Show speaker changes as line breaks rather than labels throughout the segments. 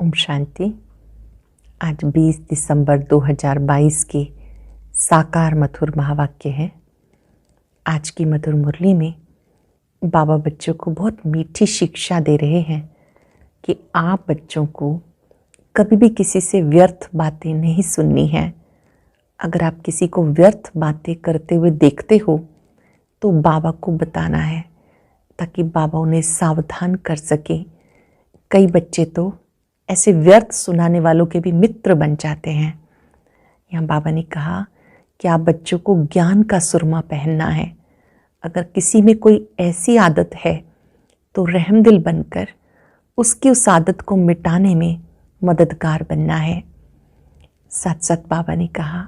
ओम शांति। आज 20 दिसंबर 2022 के साकार मधुर महावाक्य हैं। आज की मधुर मुरली में बाबा बच्चों को बहुत मीठी शिक्षा दे रहे हैं कि आप बच्चों को कभी भी किसी से व्यर्थ बातें नहीं सुननी है। अगर आप किसी को व्यर्थ बातें करते हुए देखते हो तो बाबा को बताना है ताकि बाबा उन्हें सावधान कर सके। कई बच्चे तो ऐसे व्यर्थ सुनाने वालों के भी मित्र बन जाते हैं। यहाँ बाबा ने कहा कि आप बच्चों को ज्ञान का सुरमा पहनना है। अगर किसी में कोई ऐसी आदत है तो रहमदिल बनकर उसकी उस आदत को मिटाने में मददगार बनना है। साथ साथ बाबा ने कहा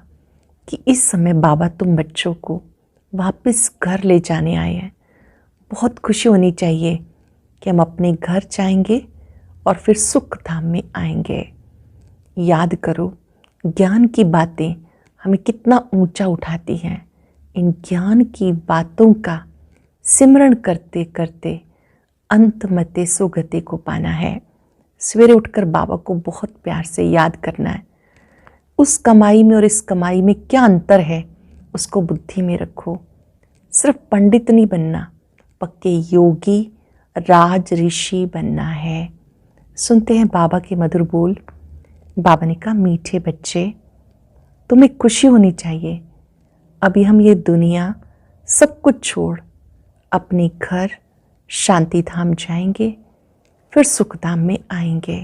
कि इस समय बाबा तुम बच्चों को वापस घर ले जाने आए हैं। बहुत खुशी होनी चाहिए कि हम अपने घर जाएंगे और फिर सुख धाम में आएंगे। याद करो, ज्ञान की बातें हमें कितना ऊंचा उठाती हैं। इन ज्ञान की बातों का सिमरण करते करते अंत मते सुगति को पाना है। सवेरे उठकर बाबा को बहुत प्यार से याद करना है। उस कमाई में और इस कमाई में क्या अंतर है उसको बुद्धि में रखो। सिर्फ पंडित नहीं बनना, पक्के योगी राज ऋषि बनना है। सुनते हैं बाबा के मधुर बोल। बाबा ने कहा, मीठे बच्चे, तुम्हें खुशी होनी चाहिए। अभी हम ये दुनिया सब कुछ छोड़ अपने घर शांति धाम जाएंगे, फिर सुख धाम में आएंगे।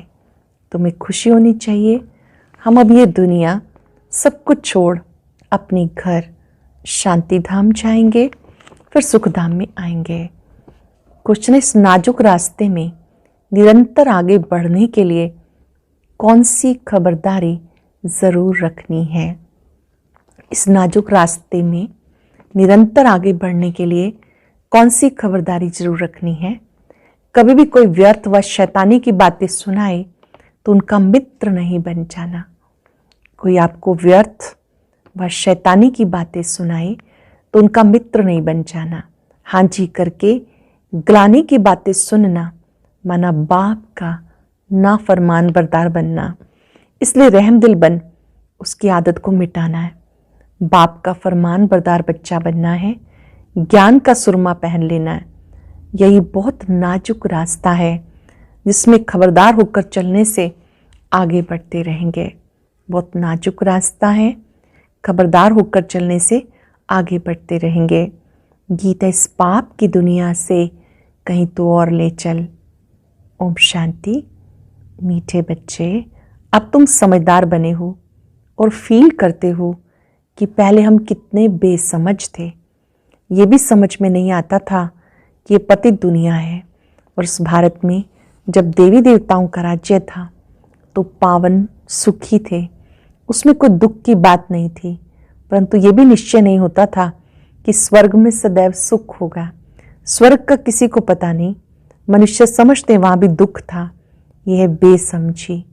तुम्हें खुशी होनी चाहिए। हम अब ये दुनिया सब कुछ छोड़ अपने घर शांति धाम जाएंगे, फिर सुख धाम में आएंगे। कुछ न इस नाजुक रास्ते में निरंतर आगे बढ़ने के लिए कौन सी खबरदारी ज़रूर रखनी है। इस नाजुक रास्ते में निरंतर आगे बढ़ने के लिए कौन सी खबरदारी ज़रूर रखनी है। कभी भी कोई व्यर्थ व शैतानी की बातें सुनाए तो उनका मित्र नहीं बन जाना। कोई आपको व्यर्थ व शैतानी की बातें सुनाए तो उनका मित्र नहीं बन जाना। हाँ जी करके ग्लानि की बातें सुनना माना बाप का नाफरमान बरदार बनना। इसलिए रहमदिल बन उसकी आदत को मिटाना है। बाप का फरमान बरदार बच्चा बनना है। ज्ञान का सुरमा पहन लेना है। यही बहुत नाजुक रास्ता है जिसमें खबरदार होकर चलने से आगे बढ़ते रहेंगे। बहुत नाजुक रास्ता है, खबरदार होकर चलने से आगे बढ़ते रहेंगे। गीता इस पाप की दुनिया से कहीं तो और ले चल। ओम शांति। मीठे बच्चे, अब तुम समझदार बने हो और फील करते हो कि पहले हम कितने बेसमझ थे। ये भी समझ में नहीं आता था कि ये पतित दुनिया है और इस भारत में जब देवी देवताओं का राज्य था तो पावन सुखी थे, उसमें कोई दुख की बात नहीं थी। परंतु ये भी निश्चय नहीं होता था कि स्वर्ग में सदैव सुख होगा। स्वर्ग का किसी को पता नहीं। मनुष्य समझते वहां भी दुख था। यह है बेसमझी।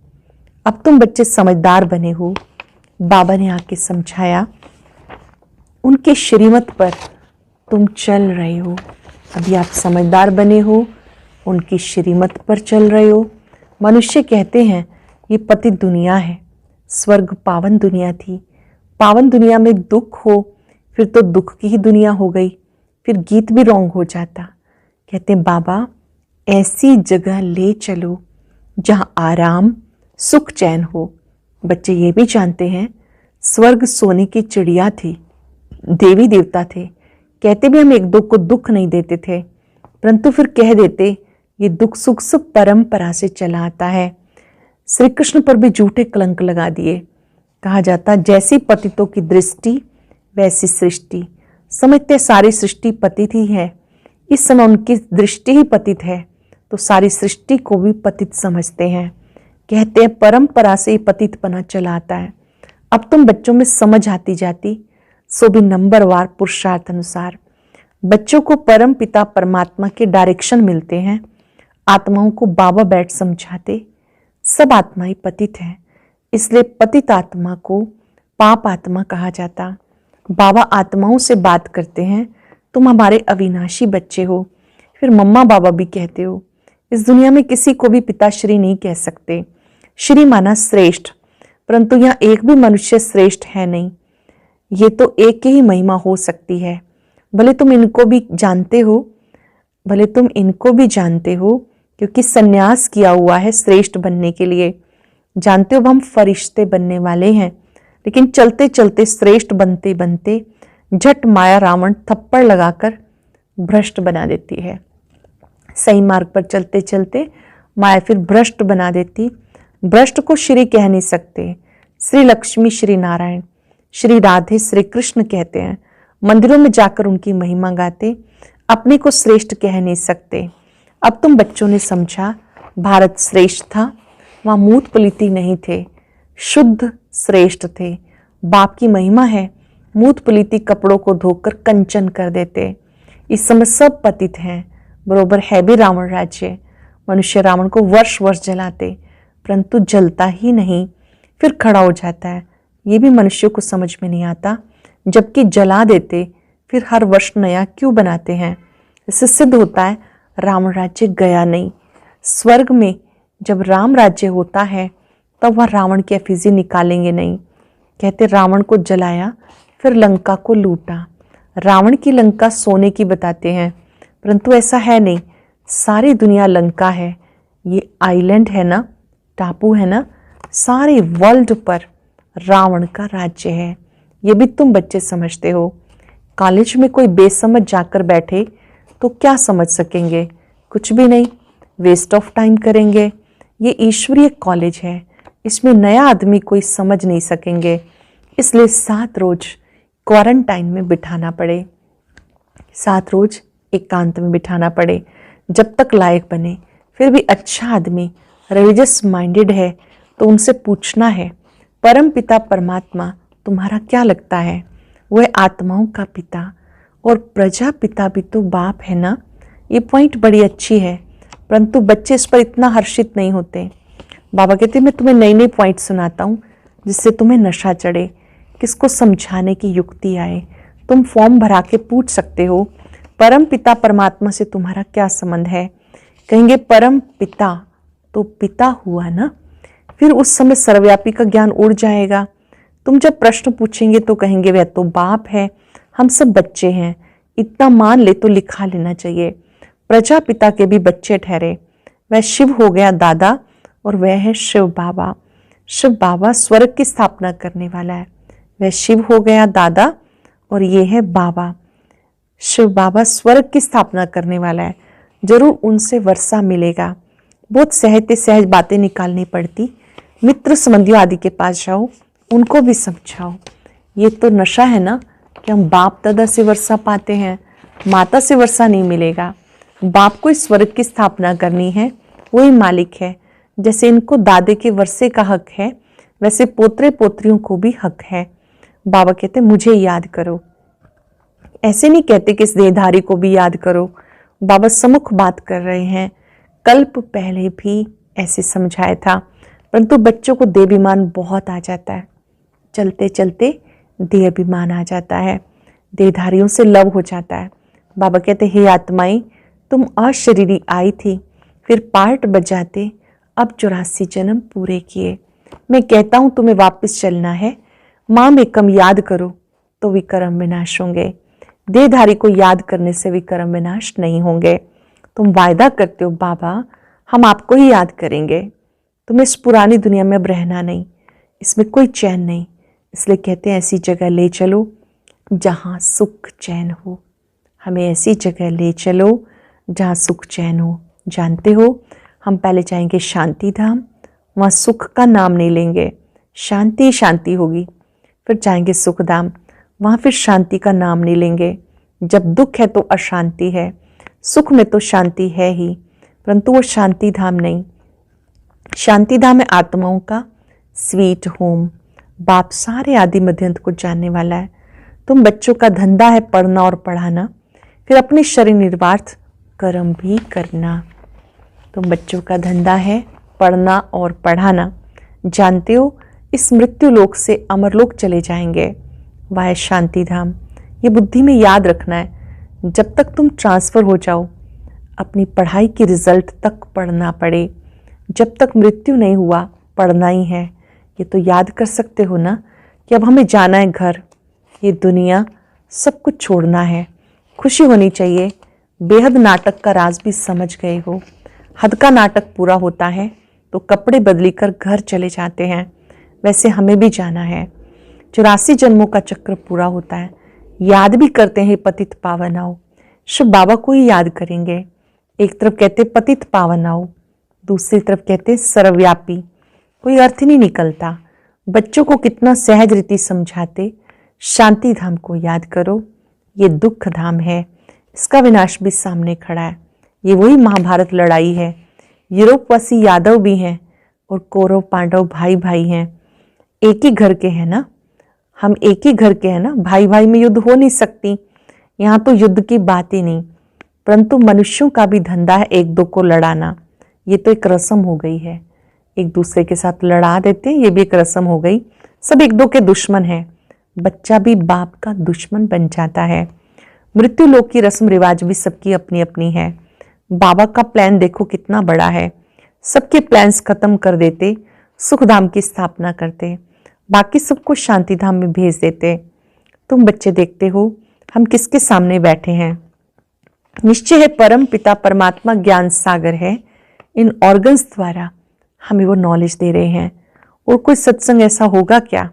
अब तुम बच्चे समझदार बने हो। बाबा ने आके समझाया, उनके श्रीमत पर तुम चल रहे हो। अभी आप समझदार बने हो, उनकी श्रीमत पर चल रहे हो। मनुष्य कहते हैं ये पतित दुनिया है, स्वर्ग पावन दुनिया थी। पावन दुनिया में दुख हो फिर तो दुख की ही दुनिया हो गई, फिर गीत भी रॉन्ग हो जाता। कहते हैं बाबा ऐसी जगह ले चलो जहाँ आराम सुख चैन हो। बच्चे ये भी जानते हैं स्वर्ग सोने की चिड़िया थी, देवी देवता थे। कहते भी हम एक दो को दुख नहीं देते थे, परंतु फिर कह देते ये दुख सुख सब परंपरा से चला आता है। श्री कृष्ण पर भी झूठे कलंक लगा दिए। कहा जाता जैसी पतितों की दृष्टि वैसी सृष्टि। समझते सारी सृष्टि पतित ही है। इस समय उनकी दृष्टि ही पतित है तो सारी सृष्टि को भी पतित समझते हैं। कहते हैं परंपरा से ही पतितपना चला आता है। अब तुम बच्चों में समझ आती जाती, सो भी नंबरवार पुरुषार्थ अनुसार बच्चों को परम पिता परमात्मा के डायरेक्शन मिलते हैं। आत्माओं को बाबा बैठ समझाते। सब आत्माएं पतित हैं, इसलिए पतित आत्मा को पाप आत्मा कहा जाता। बाबा आत्माओं से बात करते हैं, तुम हमारे अविनाशी बच्चे हो। फिर मम्मा बाबा भी कहते हो। इस दुनिया में किसी को भी पिताश्री नहीं कह सकते। श्री माना श्रेष्ठ, परंतु यहाँ एक भी मनुष्य श्रेष्ठ है नहीं। ये तो एक की ही महिमा हो सकती है। भले तुम इनको भी जानते हो, क्योंकि सन्यास किया हुआ है श्रेष्ठ बनने के लिए। जानते हो हम फरिश्ते बनने वाले हैं, लेकिन चलते चलते श्रेष्ठ बनते बनते झट माया रावण थप्पड़ लगाकर भ्रष्ट बना देती है। सही मार्ग पर चलते चलते माया फिर भ्रष्ट बना देती। भ्रष्ट को श्री कह नहीं सकते। श्री लक्ष्मी, श्री नारायण, श्री राधे, श्री कृष्ण कहते हैं। मंदिरों में जाकर उनकी महिमा गाते, अपने को श्रेष्ठ कह नहीं सकते। अब तुम बच्चों ने समझा, भारत श्रेष्ठ था, वहाँ मूत पलीती नहीं थे, शुद्ध श्रेष्ठ थे। बाप की महिमा है, मूत पलीती कपड़ों को धोकर कंचन कर देते। इस समय सब पतित हैं, बरोबर है भी रावण राज्य। मनुष्य रावण को वर्ष वर्ष जलाते, परंतु जलता ही नहीं, फिर खड़ा हो जाता है। ये भी मनुष्यों को समझ में नहीं आता, जबकि जला देते फिर हर वर्ष नया क्यों बनाते हैं। इससे सिद्ध होता है राम राज्य गया नहीं। स्वर्ग में जब राम राज्य होता है तब वह रावण की एफिजी निकालेंगे नहीं। कहते रावण को जलाया फिर लंका को लूटा। रावण की लंका सोने की बताते हैं, परंतु ऐसा है नहीं। सारी दुनिया लंका है। ये आइलैंड है ना, टापू है ना, सारे वर्ल्ड पर रावण का राज्य है। ये भी तुम बच्चे समझते हो। कॉलेज में कोई बेसमझ जाकर बैठे तो क्या समझ सकेंगे? कुछ भी नहीं, वेस्ट ऑफ टाइम करेंगे। ये ईश्वरीय कॉलेज है, इसमें नया आदमी कोई समझ नहीं सकेंगे। इसलिए 7 रोज क्वारंटाइन में बिठाना पड़े, 7 रोज एकांत में बिठाना पड़े, जब तक लायक बने। फिर भी अच्छा आदमी रिलीजियस माइंडेड है तो उनसे पूछना है, परम पिता परमात्मा तुम्हारा क्या लगता है? वह आत्माओं का पिता और प्रजा पिता भी तो बाप है ना। ये पॉइंट बड़ी अच्छी है, परंतु बच्चे इस पर इतना हर्षित नहीं होते। बाबा कहते मैं तुम्हें नई नई पॉइंट सुनाता हूँ जिससे तुम्हें नशा चढ़े, किसको समझाने की युक्ति आए। तुम फॉर्म भरा के पूछ सकते हो, परम पिता परमात्मा से तुम्हारा क्या संबंध है? कहेंगे परम पिता तो पिता हुआ ना। फिर उस समय सर्वव्यापी का ज्ञान उड़ जाएगा। तुम जब प्रश्न पूछेंगे तो कहेंगे वह तो बाप है, हम सब बच्चे हैं। इतना मान ले तो लिखा लेना चाहिए। प्रजापिता के भी बच्चे ठहरे। वह शिव हो गया दादा और वह है शिव बाबा। शिव बाबा स्वर्ग की स्थापना करने वाला है। वह शिव हो गया दादा और ये है बाबा। शिव बाबा स्वर्ग की स्थापना करने वाला है। जरूर उनसे वर्षा मिलेगा। बहुत सहज बातें निकालनी पड़ती। मित्र संबंधियों आदि के पास जाओ, उनको भी समझाओ। ये तो नशा है ना कि हम बाप दादा से वर्षा पाते हैं, माता से वर्षा नहीं मिलेगा। बाप को इस स्वर्ग की स्थापना करनी है, वही मालिक है। जैसे इनको दादे के वर्षे का हक है, वैसे पोतरे पोत्रियों को भी हक है। बाबा कहते मुझे याद करो। ऐसे नहीं कहते कि इस देहधारी को भी याद करो। बाबा सम्मुख बात कर रहे हैं। कल्प पहले भी ऐसे समझाया था, परंतु बच्चों को देहाभिमान बहुत आ जाता है। चलते चलते देहाभिमान आ जाता है, देहधारियों से लव हो जाता है। बाबा कहते हे आत्माएं, तुम अशरीरी आई थी, फिर पार्ट बजाते अब 84 जन्म पूरे किए। मैं कहता हूं तुम्हें वापस चलना है। माँ में कम याद करो तो विक्रम विनाश होंगे। देहधारी को याद करने से विक्रम विनाश नहीं होंगे। तुम वायदा करते हो बाबा हम आपको ही याद करेंगे। तुम्हें इस पुरानी दुनिया में अब रहना नहीं, इसमें कोई चैन नहीं। इसलिए कहते हैं ऐसी जगह ले चलो जहाँ सुख चैन हो। हमें ऐसी जगह ले चलो जहाँ सुख चैन हो। जानते हो हम पहले जाएंगे शांति धाम, वहाँ सुख का नाम नहीं लेंगे, शांति शांति होगी। फिर जाएंगे सुख धाम, वहाँ फिर शांति का नाम नहीं लेंगे। जब दुख है तो अशांति है, सुख में तो शांति है ही, परंतु वो शांति धाम नहीं। शांति धाम है आत्माओं का स्वीट होम। बाप सारे आदि मध्यंत को जानने वाला है। तुम बच्चों का धंधा है पढ़ना और पढ़ाना, फिर अपने शरीर निर्वार्थ कर्म भी करना। तुम बच्चों का धंधा है पढ़ना और पढ़ाना। जानते हो इस मृत्यु लोक से अमरलोक चले जाएंगे, वह शांति धाम। ये बुद्धि में याद रखना है। जब तक तुम ट्रांसफर हो जाओ, अपनी पढ़ाई की रिजल्ट तक पढ़ना पड़े। जब तक मृत्यु नहीं हुआ पढ़ना ही है। ये तो याद कर सकते हो ना कि अब हमें जाना है घर, ये दुनिया, सब कुछ छोड़ना है। खुशी होनी चाहिए। बेहद नाटक का राज भी समझ गए हो। हद का नाटक पूरा होता है तो कपड़े बदली कर घर चले जाते हैं। वैसे हमें भी जाना है। 84 जन्मों का चक्र पूरा होता है। याद भी करते हैं पतित पावन आओ। शिव बाबा को ही याद करेंगे। एक तरफ कहते पतित पावन आओ, दूसरी तरफ कहते सर्वव्यापी। कोई अर्थ नहीं निकलता। बच्चों को कितना सहज रीति समझाते, शांति धाम को याद करो, ये दुख धाम है, इसका विनाश भी सामने खड़ा है। ये वही महाभारत लड़ाई है। यूरोपवासी यादव भी हैं और कौरव पांडव भाई भाई हैं। एक ही घर के हैं ना, हम एक ही घर के हैं ना। भाई भाई में युद्ध हो नहीं सकती, यहाँ तो युद्ध की बात ही नहीं। परंतु मनुष्यों का भी धंधा है एक दो को लड़ाना। ये तो एक रस्म हो गई है, एक दूसरे के साथ लड़ा देते, ये भी एक रस्म हो गई। सब एक दो के दुश्मन है। बच्चा भी बाप का दुश्मन बन जाता है। मृत्यु लोक की रस्म रिवाज भी सबकी अपनी अपनी है। बाबा का प्लान देखो कितना बड़ा है। सबके प्लान्स खत्म कर देते, सुखधाम की स्थापना करते, बाकी सबको शांति धाम में भेज देते। तुम बच्चे देखते हो हम किसके सामने बैठे हैं। निश्चय है परम पिता परमात्मा ज्ञान सागर है। इन ऑर्गन्स द्वारा हमें वो नॉलेज दे रहे हैं। और कोई सत्संग ऐसा होगा क्या,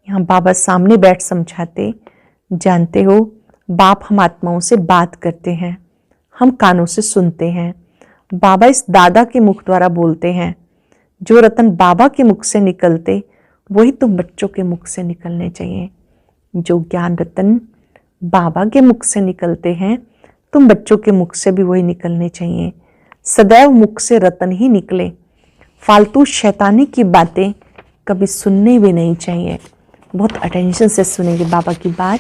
यहाँ बाबा सामने बैठ समझाते। जानते हो बाप हम आत्माओं से बात करते हैं, हम कानों से सुनते हैं। बाबा इस दादा के मुख द्वारा बोलते हैं। जो रतन बाबा के मुख से निकलते वही तुम बच्चों के मुख से निकलने चाहिए। जो ज्ञान रतन बाबा के मुख से निकलते हैं तुम बच्चों के मुख से भी वही निकलने चाहिए। सदैव मुख से रतन ही निकले। फालतू शैतानी की बातें कभी सुननी भी नहीं चाहिए। बहुत अटेंशन से सुनेंगे बाबा की बात।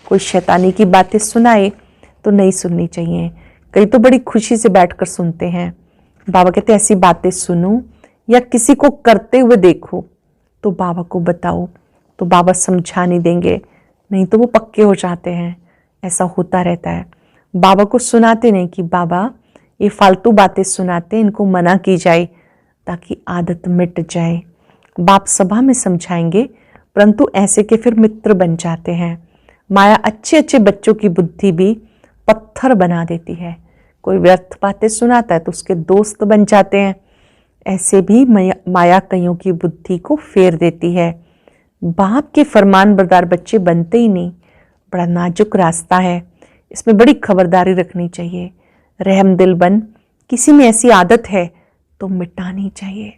कोई शैतानी की बातें सुनाए तो नहीं सुननी चाहिए। कई तो बड़ी खुशी से बैठकर सुनते हैं। बाबा कहते ऐसी बातें सुनो या किसी को करते हुए देखो तो बाबा को बताओ, तो बाबा समझा नहीं देंगे, नहीं तो वो पक्के हो जाते हैं। ऐसा होता रहता है। बाबा को सुनाते नहीं कि बाबा ये फालतू बातें सुनाते, इनको मना की जाए ताकि आदत मिट जाए। बाप सभा में समझाएंगे, परंतु ऐसे के फिर मित्र बन जाते हैं। माया अच्छे अच्छे बच्चों की बुद्धि भी पत्थर बना देती है। कोई व्यर्थ बातें सुनाता है तो उसके दोस्त बन जाते हैं। ऐसे भी माया कईयों की बुद्धि को फेर देती है। बाप के फरमान बरदार बच्चे बनते ही नहीं। बड़ा नाजुक रास्ता है, इसमें बड़ी खबरदारी रखनी चाहिए। रहम दिल बन, किसी में ऐसी आदत है तो मिटानी चाहिए।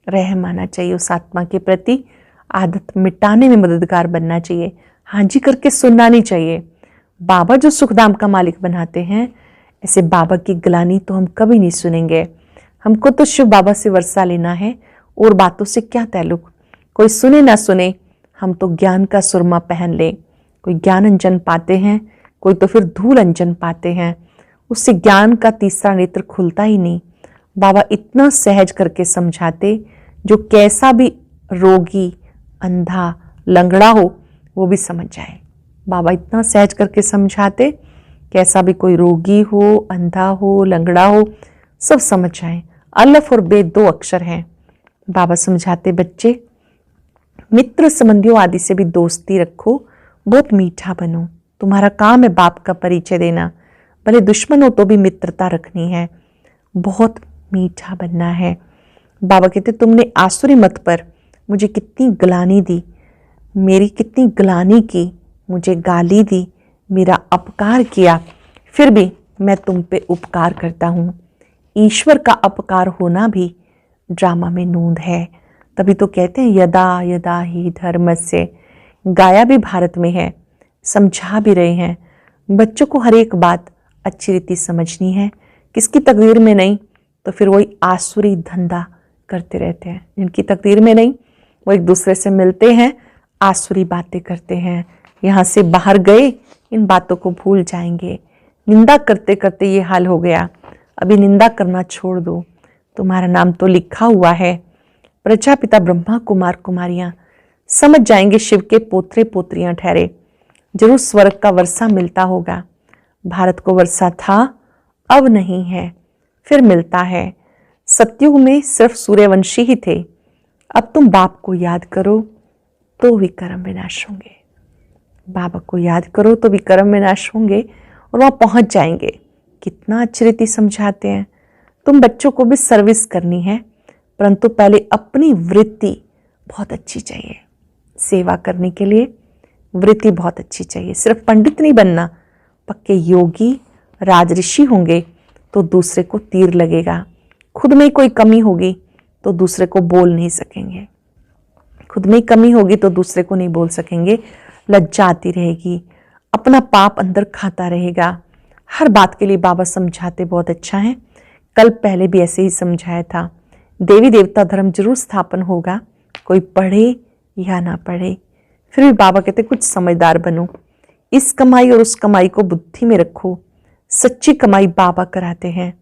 रहम आना चाहिए उस आत्मा के प्रति, आदत मिटाने में मददगार बनना चाहिए। हाँ जी करके सुनना नहीं चाहिए। बाबा जो सुखधाम का मालिक बनाते हैं, ऐसे बाबा की ग्लानी तो हम कभी नहीं सुनेंगे। हमको तो शिव बाबा से वर्षा लेना है और बातों से क्या ताल्लुक। कोई सुने ना सुने, हम तो ज्ञान का सुरमा पहन ले। कोई ज्ञान अंजन पाते हैं, कोई तो फिर धूल अंजन पाते हैं। उससे ज्ञान का तीसरा नेत्र खुलता ही नहीं। बाबा इतना सहज करके समझाते, जो कैसा भी रोगी, अंधा, लंगड़ा हो वो भी समझ जाए। बाबा इतना सहज करके समझाते, कैसा भी कोई रोगी हो, अंधा हो, लंगड़ा हो, सब समझ जाए। अल्फ और बे 2 अक्षर हैं। बाबा समझाते बच्चे मित्र संबंधियों आदि से भी दोस्ती रखो, बहुत मीठा बनो। तुम्हारा काम है बाप का परिचय देना। भले दुश्मन हो तो भी मित्रता रखनी है, बहुत मीठा बनना है। बाबा कहते तुमने आसुरी मत पर मुझे कितनी ग्लानि दी, मेरी कितनी ग्लानि की, मुझे गाली दी, मेरा अपकार किया, फिर भी मैं तुम पे उपकार करता हूँ। ईश्वर का अपकार होना भी ड्रामा में नूंद है। तभी तो कहते हैं यदा यदा ही धर्मस्य। गाया भी भारत में है, समझा भी रहे हैं। बच्चों को हर एक बात अच्छी रीति समझनी है। किसकी तकदीर में नहीं तो फिर वही आसुरी धंधा करते रहते हैं। जिनकी तकदीर में नहीं वो एक दूसरे से मिलते हैं, आसुरी बातें करते हैं। यहाँ से बाहर गए इन बातों को भूल जाएंगे। निंदा करते करते ये हाल हो गया, अभी निंदा करना छोड़ दो, तुम्हारा नाम तो लिखा हुआ है। प्रजापिता ब्रह्मा कुमार कुमारियां समझ जाएंगे शिव के पोत्रे पोत्रियां ठहरे। जरूर स्वर्ग का वर्षा मिलता होगा। भारत को वर्षा था, अब नहीं है, फिर मिलता है। सतयुग में सिर्फ सूर्यवंशी ही थे, अब तुम बाप को याद करो तो विकर्म विनाश होंगे। बाबा को याद करो तो विकर्म विनाश होंगे और वहां पहुंच जाएंगे। कितना अच्छी रीति समझाते हैं। तुम बच्चों को भी सर्विस करनी है, परंतु पहले अपनी वृत्ति बहुत अच्छी चाहिए। सेवा करने के लिए वृत्ति बहुत अच्छी चाहिए। सिर्फ पंडित नहीं बनना, पक्के योगी राजऋषि होंगे तो दूसरे को तीर लगेगा। खुद में कोई कमी होगी तो दूसरे को बोल नहीं सकेंगे। खुद में कमी होगी तो दूसरे को नहीं बोल सकेंगे। लज्जा आती रहेगी, अपना पाप अंदर खाता रहेगा। हर बात के लिए बाबा समझाते बहुत अच्छा है। कल पहले भी ऐसे ही समझाया था। देवी देवता धर्म जरूर स्थापन होगा, कोई पढ़े या ना पढ़े, फिर भी बाबा कहते कुछ समझदार बनो। इस कमाई और उस कमाई को बुद्धि में रखो। सच्ची कमाई बाबा कराते हैं।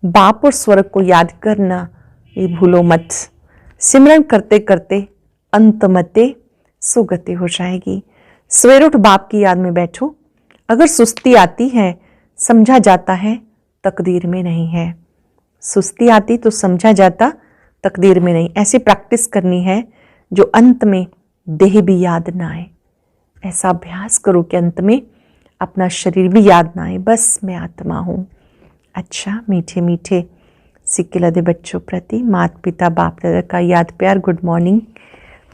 बाप और स्वर्ग को याद करना ये भूलो मत। सिमरन करते करते अंतमते सुगति हो जाएगी। सवेर उठ बाप की याद में बैठो। अगर सुस्ती आती है समझा जाता है तकदीर में नहीं है। सुस्ती आती तो समझा जाता तकदीर में नहीं। ऐसी प्रैक्टिस करनी है जो अंत में देह भी याद ना आए। ऐसा अभ्यास करो कि अंत में अपना शरीर भी याद ना आए, बस मैं आत्मा हूं। अच्छा, मीठे मीठे सिक्के लदे बच्चों प्रति माता पिता बाप दादा का याद प्यार गुड मॉर्निंग।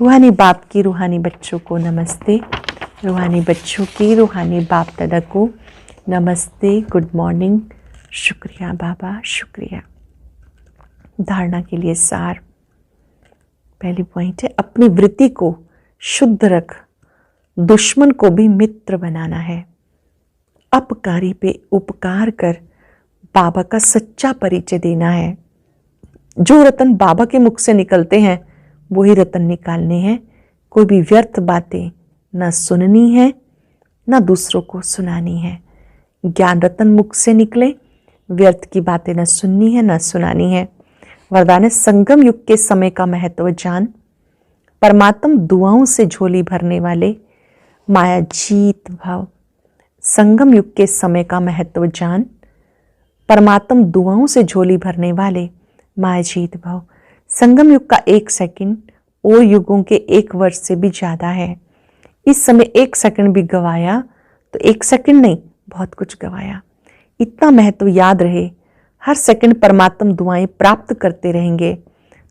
रूहानी बाप की रूहानी बच्चों को नमस्ते। रूहानी बच्चों की रूहानी बाप दादा को नमस्ते, गुड मॉर्निंग। शुक्रिया बाबा, शुक्रिया। धारणा के लिए सार। पहली पॉइंट है अपनी वृत्ति को शुद्ध रख, दुश्मन को भी मित्र बनाना है। अपकारी पे उपकार कर बाबा का सच्चा परिचय देना है। जो रतन बाबा के मुख से निकलते हैं वही रतन निकालने हैं। कोई भी व्यर्थ बातें न सुननी है न दूसरों को सुनानी है। ज्ञान रतन मुख से निकले, व्यर्थ की बातें न सुननी है न सुनानी है। वरदान है संगम युग के समय का महत्व जान, परमात्म दुआओं से झोली भरने वाले माया जीत भाव। संगम युग के समय का महत्व जान, परमात्म दुआओं से झोली भरने वाले माया जीत भाव। संगम युग का 1 सेकंड और युगों के 1 वर्ष से भी ज्यादा है। इस समय 1 सेकंड भी गवाया तो 1 सेकंड नहीं, बहुत कुछ गवाया। इतना महत्व याद रहे। हर सेकंड परमात्म दुआएं प्राप्त करते रहेंगे।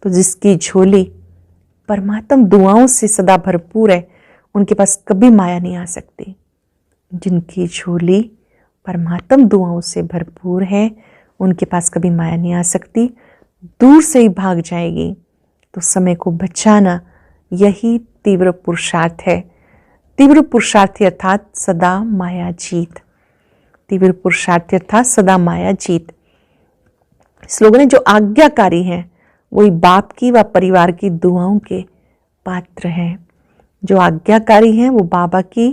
तो जिसकी झोली परमात्म दुआओं से सदा भरपूर है उनके पास कभी माया नहीं आ सकती। जिनकी झोली परमात्म दुआओं से भरपूर है उनके पास कभी माया नहीं आ सकती, दूर से ही भाग जाएगी। तो समय को बचाना यही तीव्र पुरुषार्थ है। तीव्र पुरुषार्थी अर्थात सदा माया जीत। तीव्र पुरुषार्थी अर्थात सदा माया जीत। इस लोगों ने जो आज्ञाकारी हैं वही बाप की व परिवार की दुआओं के पात्र हैं। जो आज्ञाकारी हैं वो बाबा की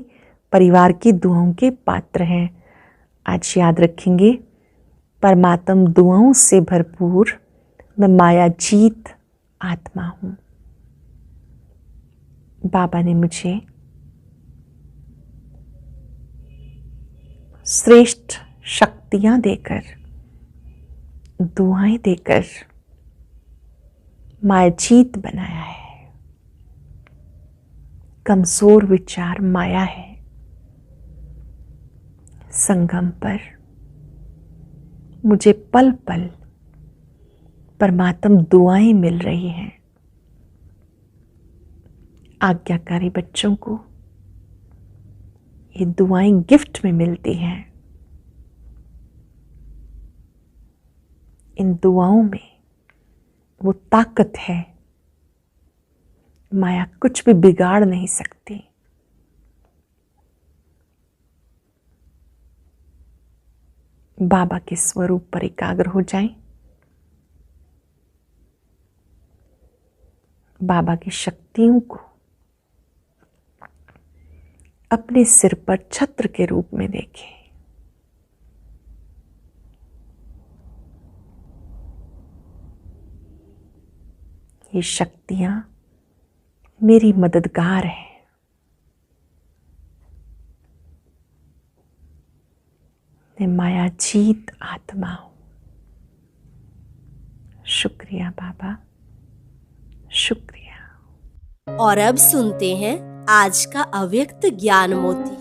परिवार की दुआओं के पात्र हैं। आज याद रखेंगे, परमात्म दुआओं से भरपूर मैं माया जीत आत्मा हूं। बाबा ने मुझे श्रेष्ठ शक्तियां देकर, दुआएं देकर माया जीत बनाया है। कमजोर विचार माया है। संगम पर मुझे पल पल परमात्म दुआएं मिल रही हैं। आज्ञाकारी बच्चों को ये दुआएं गिफ्ट में मिलती हैं। इन दुआओं में वो ताकत है, माया कुछ भी बिगाड़ नहीं सकती। बाबा के स्वरूप पर एकाग्र हो जाएं। बाबा की शक्तियों को अपने सिर पर छत्र के रूप में देखें। ये शक्तियां मेरी मददगार हैं। मैं माया जीत आत्मा हूं। शुक्रिया बाबा, शुक्रिया।
और अब सुनते हैं आज का अव्यक्त ज्ञान मोती।